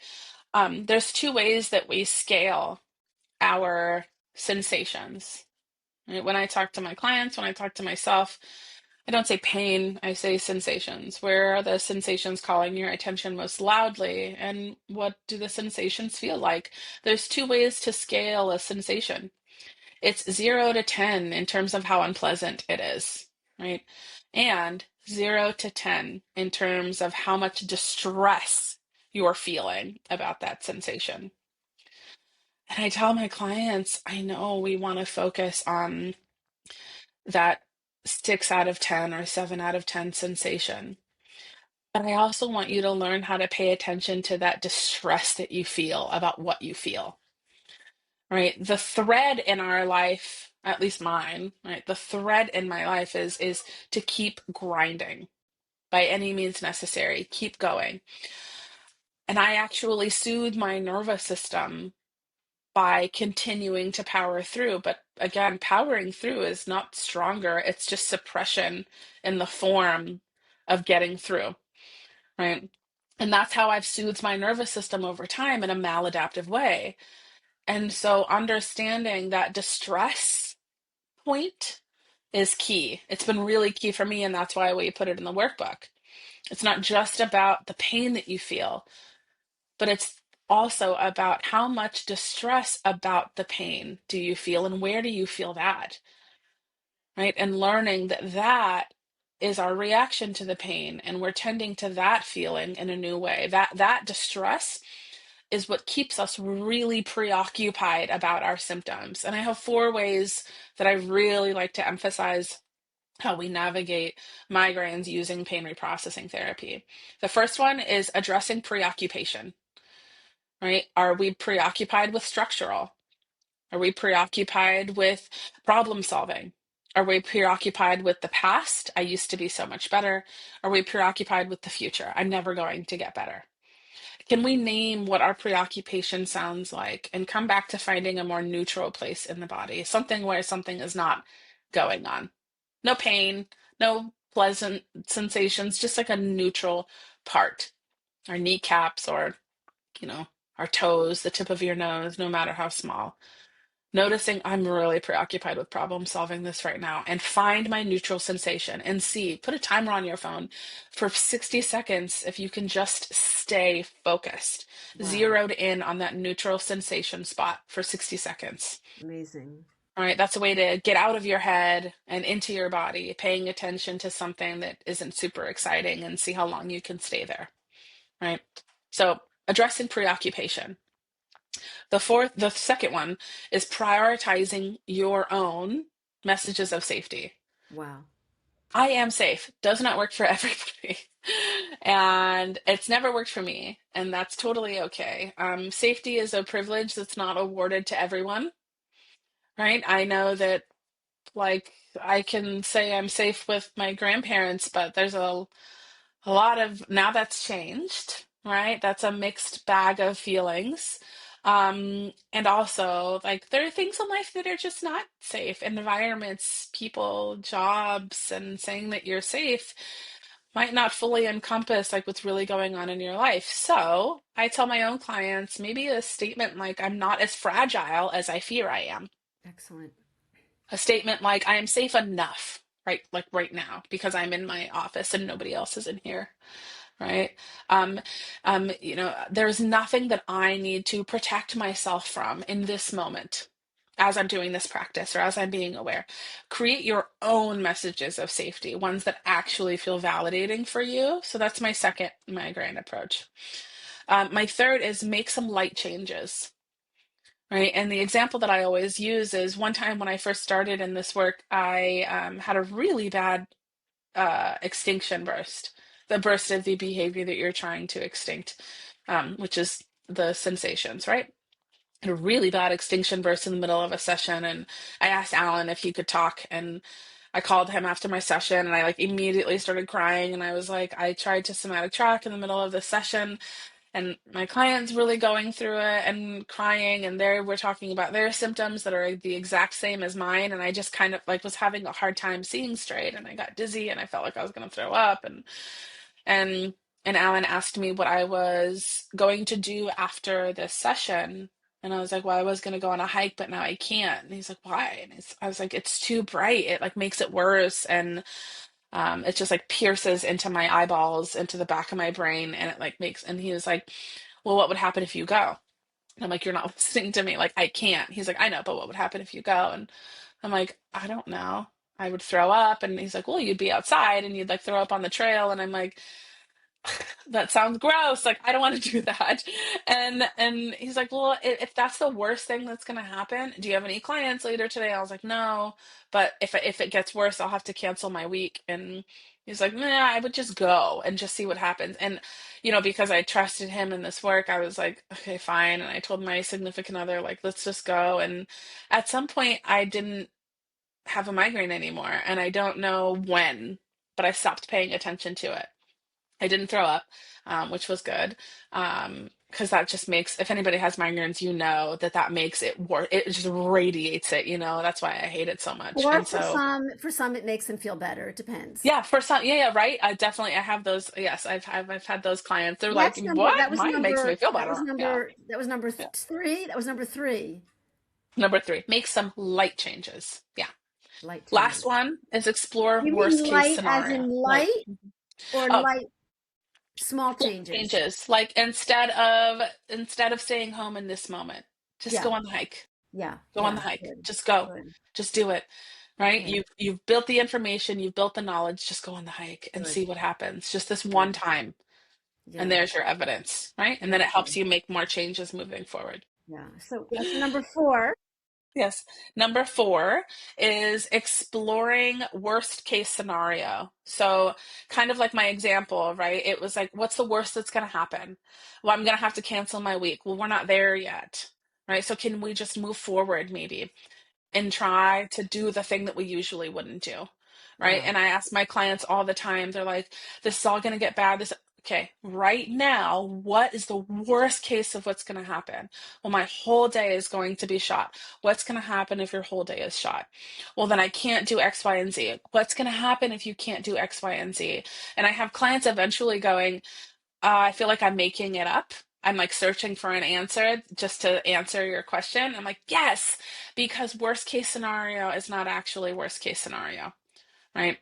there's two ways that we scale our sensations. Right? When I talk to my clients, when I talk to myself, I don't say pain, I say sensations. Where are the sensations calling your attention most loudly, and what do the sensations feel like? There's two ways to scale a sensation. It's 0 to 10 in terms of how unpleasant it is, right? And 0 to 10 in terms of how much distress you're feeling about that sensation. And I tell my clients, I know we want to focus on that 6 out of 10 or 7 out of 10 sensation. But I also want you to learn how to pay attention to that distress that you feel about what you feel. Right? The thread in our life, at least mine, right? The thread in my life is to keep grinding by any means necessary, keep going. And I actually soothe my nervous system by continuing to power through. But again, powering through is not stronger, it's just suppression in the form of getting through, right? And that's how I've soothed my nervous system over time in a maladaptive way. And so understanding that distress point is key. It's been really key for me, and that's why we put it in the workbook. It's not just about the pain that you feel, but it's also about how much distress about the pain do you feel and where do you feel that, right? And learning that that is our reaction to the pain, and we're tending to that feeling in a new way. That distress is what keeps us really preoccupied about our symptoms. And I have 4 ways that I really like to emphasize how we navigate migraines using pain reprocessing therapy. The first one is addressing preoccupation, right? Are we preoccupied with structural? Are we preoccupied with problem solving? Are we preoccupied with the past? I used to be so much better. Are we preoccupied with the future? I'm never going to get better. Can we name what our preoccupation sounds like and come back to finding a more neutral place in the body? Something where something is not going on. No pain, no pleasant sensations, just like a neutral part. Our kneecaps or, you know, our toes, the tip of your nose, no matter how small. Noticing I'm really preoccupied with problem solving this right now, and find my neutral sensation and see, put a timer on your phone for 60 seconds if you can just stay focused, Wow, zeroed in on that neutral sensation spot for 60 seconds. amazing. All right, that's a way to get out of your head and into your body, paying attention to something that isn't super exciting and see how long you can stay there, right? So, addressing preoccupation. The second one is prioritizing your own messages of safety. Wow. I am safe does not work for everybody. And it's never worked for me, and that's totally okay. Safety is a privilege that's not awarded to everyone, right? I know that, like, I can say I'm safe with my grandparents, but there's a lot of, now that's changed, right? That's a mixed bag of feelings. And also, like, there are things in life that are just not safe. Environments, people, jobs, and saying that you're safe might not fully encompass like what's really going on in your life. So I tell my own clients maybe a statement like, I'm not as fragile as I fear I am. Excellent. A statement like, I am safe enough, right? Like right now, because I'm in my office and nobody else is in here, right? Um, there's nothing that I need to protect myself from in this moment as I'm doing this practice or as I'm being aware. Create your own messages of safety, ones that actually feel validating for you. So that's my second migraine approach. My third is make some light changes. Right. And the example that I always use is one time when I first started in this work, I had a really bad extinction burst, the burst of the behavior that you're trying to extinct, which is the sensations, right? had a really bad extinction burst in the middle of a session, and I asked Alan if he could talk, and I called him after my session, and I like immediately started crying, and I was like, I tried to somatic track in the middle of the session, and my client's really going through it and crying, and they were talking about their symptoms that are the exact same as mine, and I just kind of like was having a hard time seeing straight, and I got dizzy, and I felt like I was going to throw up, and and Alan asked me what I was going to do after this session. And I was like, well, I was going to go on a hike, but now I can't. And he's like, why? And I was like, it's too bright. It like makes it worse. And it just like pierces into my eyeballs, into the back of my brain. And it like makes, and he was like, well, what would happen if you go? And I'm like, you're not listening to me. Like, I can't. He's like, I know, but what would happen if you go? And I'm like, I don't know. I would throw up. And he's like, well, you'd be outside and you'd like throw up on the trail. And I'm like, that sounds gross. Like, I don't want to do that. And he's like, well, if that's the worst thing that's going to happen, do you have any clients later today? I was like, no, but if it gets worse, I'll have to cancel my week. And he's like, nah, I would just go and just see what happens. And, because I trusted him in this work, I was like, okay, fine. And I told my significant other, like, let's just go. And at some point, I didn't have a migraine anymore. And I don't know when, but I stopped paying attention to it. I didn't throw up, which was good. Because that just makes, if anybody has migraines, that makes it worse. It just radiates it, That's why I hate it so much. Or And so, for some, it makes them feel better. It depends. yeah, for some, yeah, right. I have those. Yes, I've had those clients. They're like, That's number. what? Mine makes me feel better. Yeah, That was number yeah. three. That was number three. Number three, make some light changes. Yeah. Light Last changes. one is explore You mean worst case light as scenario. in Light. light or Oh, light small changes? changes. Like instead of staying home in this moment, just Yeah. go on the hike. Yeah. Go on Yeah. the hike. Good. Just go. Good. Just do it. Right? Okay. You've built the information, you've built the knowledge, just go on the hike and Good. see what happens. Just this one Good. time. And Yeah. there's your evidence, right? And then it Okay. helps you make more changes moving forward. Yeah. So that's number four. Yes. Number four is exploring worst case scenario. So, kind of like my example, right? It was like, what's the worst that's going to happen? Well, I'm going to have to cancel my week. Well, we're not there yet, right? So, can we just move forward maybe and try to do the thing that we usually wouldn't do, right? Yeah. And I ask my clients all the time, they're like, this is all going to get bad. Okay, right now, what is the worst case of what's going to happen? Well, my whole day is going to be shot. What's going to happen if your whole day is shot? Well, then I can't do X, Y, and Z. What's going to happen if you can't do X, Y, and Z? And I have clients eventually going, I feel like I'm making it up. I'm like searching for an answer just to answer your question. I'm like, yes, because worst case scenario is not actually worst case scenario, right?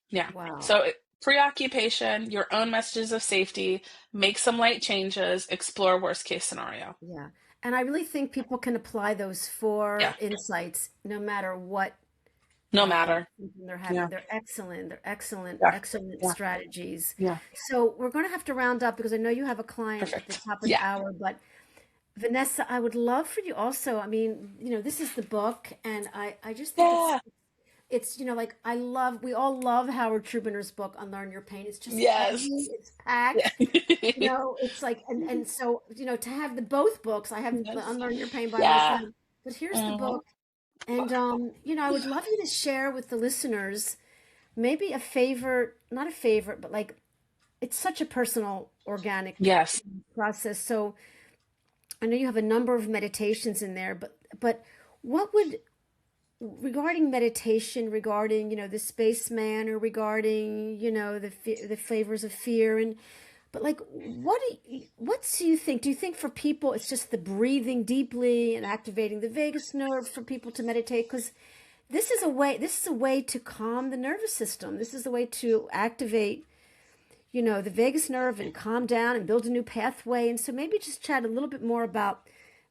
Yeah. Wow. So preoccupation, your own messages of safety, make some light changes, explore worst case scenario. Yeah. And I really think people can apply those four Yeah. insights no matter what No matter. symptom they're having. Yeah. They're excellent. They're excellent, Yeah. excellent Yeah. strategies. Yeah. So we're going to have to round up because I know you have a client at the Perfect. top of the Yeah. hour, but Vanessa, I would love for you also. I mean, this is the book, and I just think Yeah. it's like we all love Howard Trubiner's book Unlearn Your Pain. It's just Yes. heavy, it's packed. Yeah. It's like and so to have the both books, I have the Yes. Unlearn Your Pain by my Yeah. side, but here's the Mhm. book, and I would love you to share with the listeners maybe a favorite, not a favorite, but like it's such a personal, organic Yes. process. So I know you have a number of meditations in there, but what would regarding meditation, regarding the spaceman, or regarding the flavors of fear, and but like what do you think? Do you think for people it's just the breathing deeply and activating the vagus nerve for people to meditate? Because this is a way to calm the nervous system. This is a way to activate the vagus nerve and calm down and build a new pathway. And so maybe just chat a little bit more about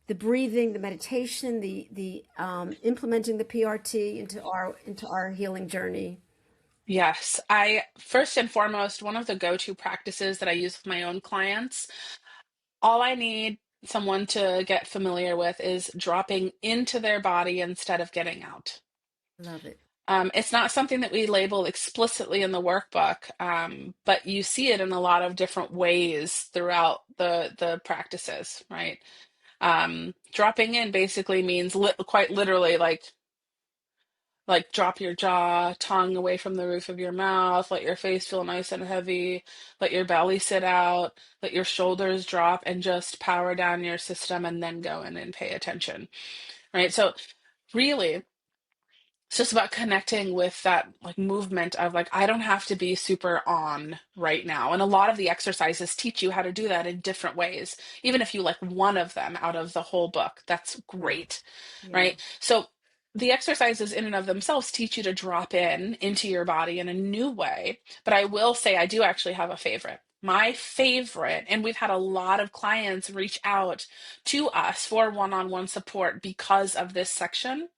the breathing, the meditation, the implementing the PRT into our healing journey. Yes. I first and foremost, one of the go-to practices that I use with my own clients, all I need someone to get familiar with is dropping into their body instead of getting out. Love it. It's not something that we label explicitly in the workbook, but you see it in a lot of different ways throughout the practices, right? Dropping in basically means quite literally like drop your jaw, tongue away from the roof of your mouth, let your face feel nice and heavy, let your belly sit out, let your shoulders drop, and just power down your system and then go in and pay attention. Right. So really, it's just about connecting with that like movement of like, I don't have to be super on right now. And a lot of the exercises teach you how to do that in different ways. Even if you like one of them out of the whole book, that's Yeah. great. Yeah. Right. So the exercises in and of themselves teach you to drop in into your body in a new way. But I will say, I do actually have a favorite. My favorite, and we've had a lot of clients reach out to us for one on one support because of this section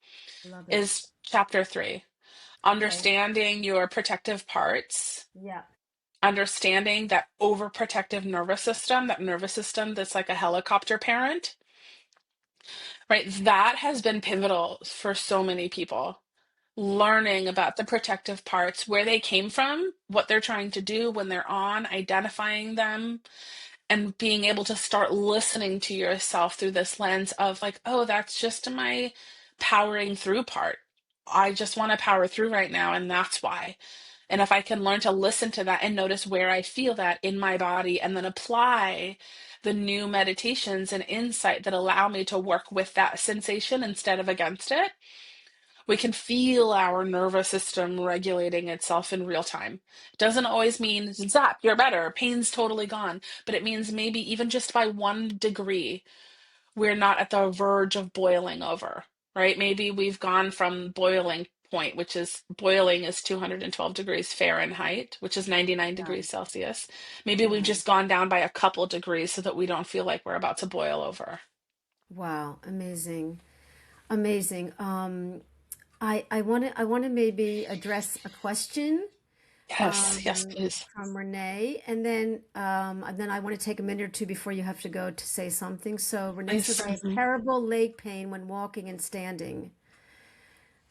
Love it. is chapter 3, Okay. understanding your protective parts, Yeah. understanding that overprotective nervous system, that nervous system that's like a helicopter parent, right? That has been pivotal for so many people. Learning about the protective parts, where they came from, what they're trying to do when they're on, identifying them, and being able to start listening to yourself through this lens of like, oh, that's just my powering through part. I just want to power through right now, and that's why. And if I can learn to listen to that and notice where I feel that in my body, and then apply the new meditations and insight that allow me to work with that sensation instead of against it, we can feel our nervous system regulating itself in real time. It doesn't always mean zap, you're better, pain's totally gone, but it means maybe even just by 1 degree, we're not at the verge of boiling over, right? Maybe we've gone from boiling point, which is boiling is 212 degrees Fahrenheit, which is 99 Yeah. degrees Celsius. Maybe we've Yeah. just gone down by a couple degrees so that we don't feel like we're about to boil over. Wow. Amazing. Amazing. I want to maybe address a question Yes, yes, um, please. from Renee, and then I want to take a minute or two before you have to go to say something. So Renee says, Please. I have terrible leg pain when walking and standing.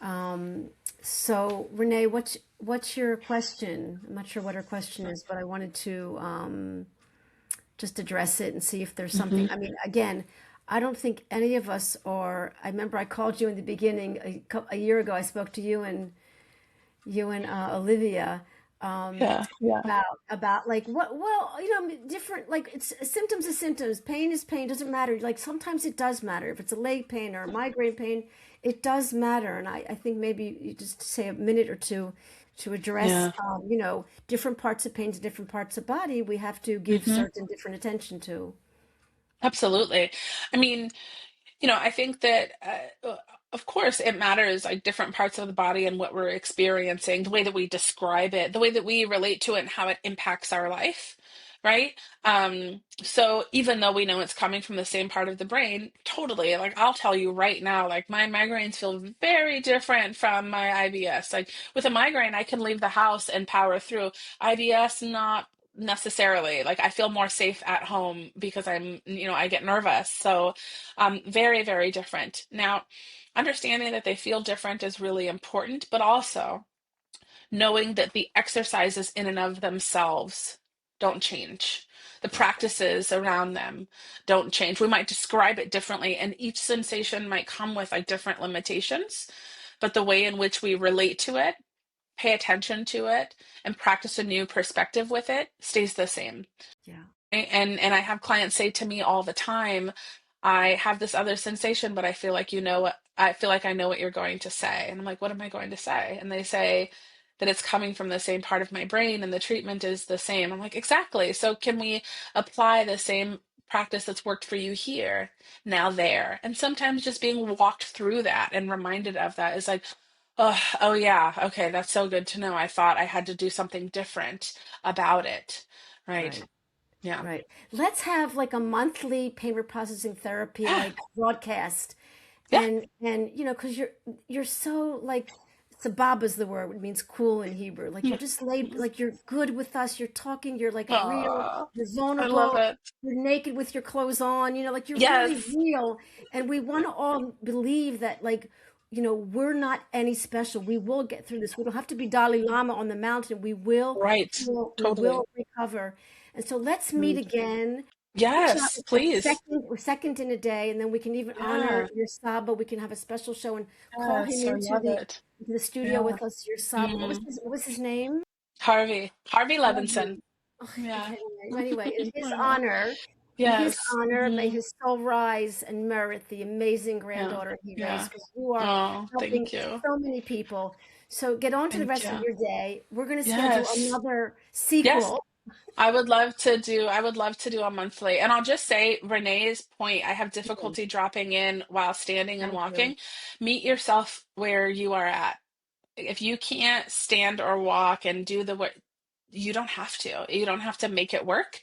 Um, so Renee, what's your question? I'm not sure what her question is, but I wanted to just address it and see if there's Hmm. something. I mean, again, I don't think any of us are. I remember I called you in the beginning a year ago. I spoke to you and Olivia Yeah, yeah. about like what well different like it's symptoms is symptoms, pain is pain, doesn't matter. Like sometimes it does matter if it's a leg pain or a migraine pain, it does matter. And I think maybe you just say a minute or two to address Yeah. different parts of pain to different parts of body we have to give Hmm. certain different attention to. Absolutely. I mean, I think that, of course, it matters like different parts of the body and what we're experiencing, the way that we describe it, the way that we relate to it, and how it impacts our life, right? So even though we know it's coming from the same part of the brain, totally, like I'll tell you right now, like my migraines feel very different from my IBS. Like with a migraine, I can leave the house and power through. IBS, not necessarily. Like I feel more safe at home because I get nervous. So very, very different. Now, understanding that they feel different is really important, but also knowing that the exercises in and of themselves don't change. The practices around them don't change. We might describe it differently, and each sensation might come with like different limitations, but the way in which we relate to it, pay attention to it, and practice a new perspective with it stays the same. Yeah. And I have clients say to me all the time, I have this other sensation, but I feel like I know what you're going to say. And I'm like, what am I going to say? And they say that it's coming from the same part of my brain and the treatment is the same. I'm like, exactly. So can we apply the same practice that's worked for you here, now there? And sometimes just being walked through that and reminded of that is like, oh yeah, okay, that's so good to know. I thought I had to do something different about it. Right. Right. Yeah. Right. Let's have like a monthly pain reprocessing therapy Yeah. like broadcast. Yeah. And because you're so like sababa is the word, it means cool in Hebrew. Like you're Yeah. just laid, like you're good with us, you're talking, you're like real, Aw, you're I love vulnerable, it. you're naked with your clothes on, like you're really Yes. real. And we want to all believe that like we're not any special. We will get through this. We don't have to be Dalai Lama on the mountain. We will Right. heal, we Totally. will recover. And so let's meet Mm. again. Yes, please. We're second in a day, and then we can even honor Yeah. your Saba. We can have a special show and call him Yes, I love it. into the studio Yeah. with us. Your Saba. Mm. What was his name? Harvey Levinson. Harvey. Ugh, Yeah. okay. Anyway, Oh, in his yes. honor, may Hmm. his soul rise and merit the amazing Yeah. granddaughter he raised, Yeah. because you are Oh, helping thank you. so many people. So get on to the Thank rest of you. your day. We're going to schedule Yes. another Yes. sequel. I would love to do a monthly. And I'll just say Renee's point, I have Mhm. difficulty dropping in while standing and Thank you. walking. Meet yourself where you are at. If you can't stand or walk and do the what, you don't have to. You don't have to make it work.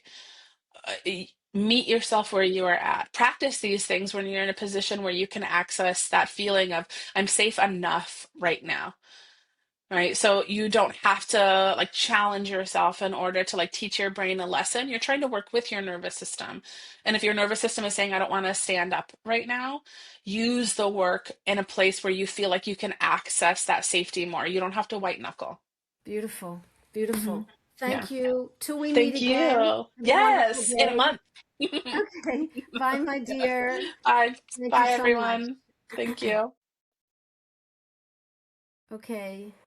Meet yourself where you are at. Practice these things when you're in a position where you can access that feeling of I'm safe enough right now. Right. So you don't have to like challenge yourself in order to like teach your brain a lesson. You're trying to work with your nervous system. And if your nervous system is saying, I don't want to stand up right now, use the work in a place where you feel like you can access that safety more. You don't have to white knuckle. Beautiful. Hmm. Beautiful. Yeah. Thank you. Till we meet Thank again. you. Have a wonderful Yes. In a day. month. Okay. Bye, my dear. Bye. Thank you Bye, so much. everyone. Thank you. Okay.